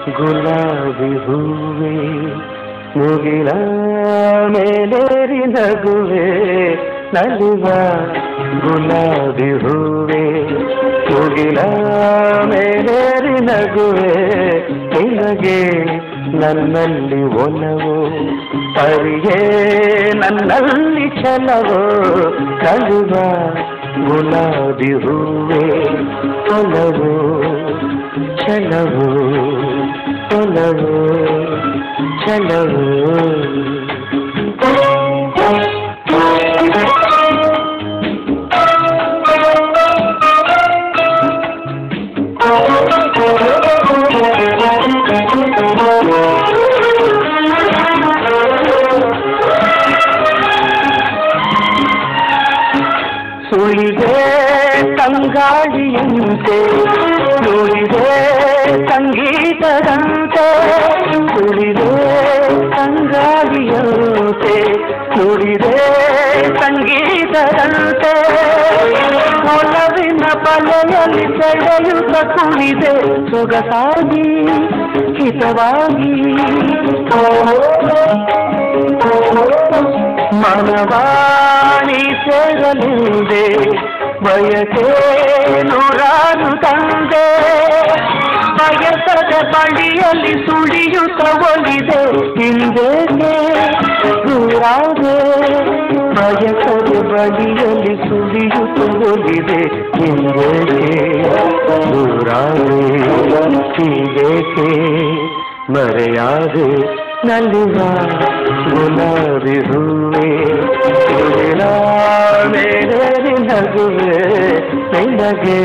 ಗುಲಾಬಿ ಹೂವೆ ಮುಗಿಲ ಮೇಲೇರಿ ನಗುವೆ ನಲಿವ ಗುಲಾಬಿ ಹೂವೆ ಮುಗಿಲ ಮೇಲೇರಿ ನಗುವೆ ನಿನಗೆ ನನ್ನಲ್ಲಿ ಒಲವು ಅರಿಯೇ ನನ್ನಲ್ಲಿ ಛಲವೋ ನಲಿವ ಗುಲಾಬಿ ಹೂವೆ ಒಲವು ಛಲವು ಒಲವು ಛಲವು ಸುಳಿದೆ ತಂಗಾಳಿಯಂತೆ ನುಡಿದೆ ಸಂಗೀತದಂತೆ ಸುಳಿದೆ ತಂಗಾಳಿಯಂತೆ ನುಡಿದೆ ಸಂಗೀತದಂತೆ ಒಲವಿನ ಬಲೆಯಲ್ಲಿ ಸೆಳೆಯುತ್ತ ಕುಣಿದೆ ಸೊಗಸಾಗಿ ಹಿತವಾಗಿ ಮನವಾಣಿ ಸೇರಲಿದೆ ಬಯಕೆ ನೂರಾರು ತಂದೆ ಬಯಸದ ಬಳಿಯಲ್ಲಿ ಸುಳಿಯುತ್ತ ಒಲಿದೆ ಹಿಂದೇನೆ ದೂರಾದೆ ಬಯಸದ ಬಳಿಯಲ್ಲಿ ಸುಳಿಯುತ್ತ ಒಲಿದೆ ಹಿಂದೇನೆ ದೂರಾದೆ ಹೀಗೇಕೆ ಮರೆಯಾದೆ ನಲಿವ ಗುಲಾಬಿ ಹೂವೆ ಮೇಲೇರಿ ನಗುವೆ ನಿನಗೆ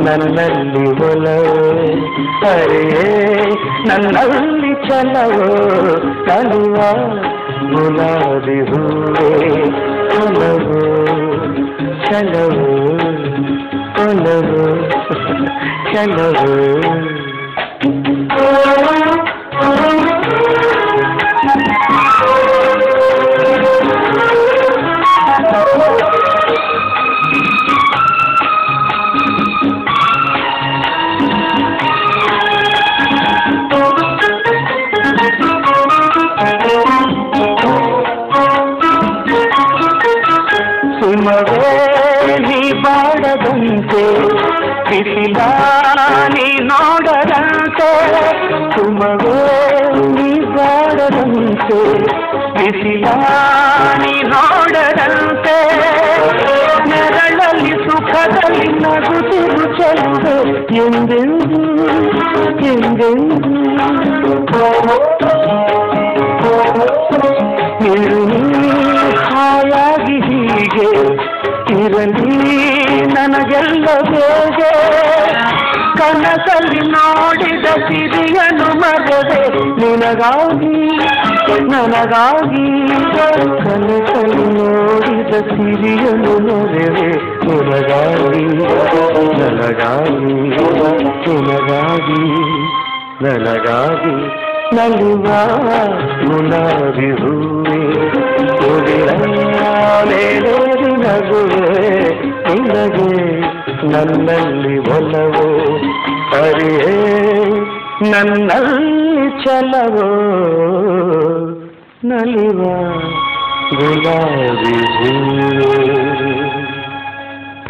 ನನ್ನಲ್ಲಿ ಒಲವು ಅರೆಯೇ ನನ್ನಲ್ಲಿ ಛಲವೋ ನಲಿವ ಗುಲಾಬಿ ಹೂವೆ ಒಲವು ಛಲವು ಒಲವು ಛಲವು ಸುಮವೇ ನೀ ಬಾಡದಂತೆ ಬಿಸಿಲ ನೀ ನೋಡದಂತೆ ಸುಮವೇ ನೀ ಬಾಡದಂತೆ ಬಿಸಿಲ ನೀ ನೋಡದಂತೆ ನೆರಳಲ್ಲಿ ಸುಖದಲ್ಲಿ ನಗುತ್ತಿರು ಚೆಲುವೆ ಎಂದೆಂದು ಎಂದೆಂದು ಹಾಯಾಗಿ ಹೀಗೆ ಇರಲಿ ನನಗೆಲ್ಲ ಬೇಗೆ ಕನಸಲ್ಲಿ ನೋಡಿದ ಸಿರಿಯನ್ನು ಮಗದೆ ನಿನಗಾಗಿ ನನಗಾಗಿ ಕನಸಲ್ಲಿ ನೋಡಿದ ಸಿರಿಯನ್ನು ಮಗದೆ ನಿನಗಾಗಿ ನನಗಾಗಿ ನಿನಗಾಗಿ ನನಗಾಗಿ ನಲಿವ ಗುಲಾಬಿ ಹೂವೆ ಮೇಲೇರಿ ನಗುವೆ ನಿನಗೆ ನನ್ನಲ್ಲಿ ಒಲವು ಅರಿಯೇ ನನ್ನಲ್ಲಿ ಛಲವೋ ನಲಿವ ಗುಲಾಬಿ ಹೂವೆ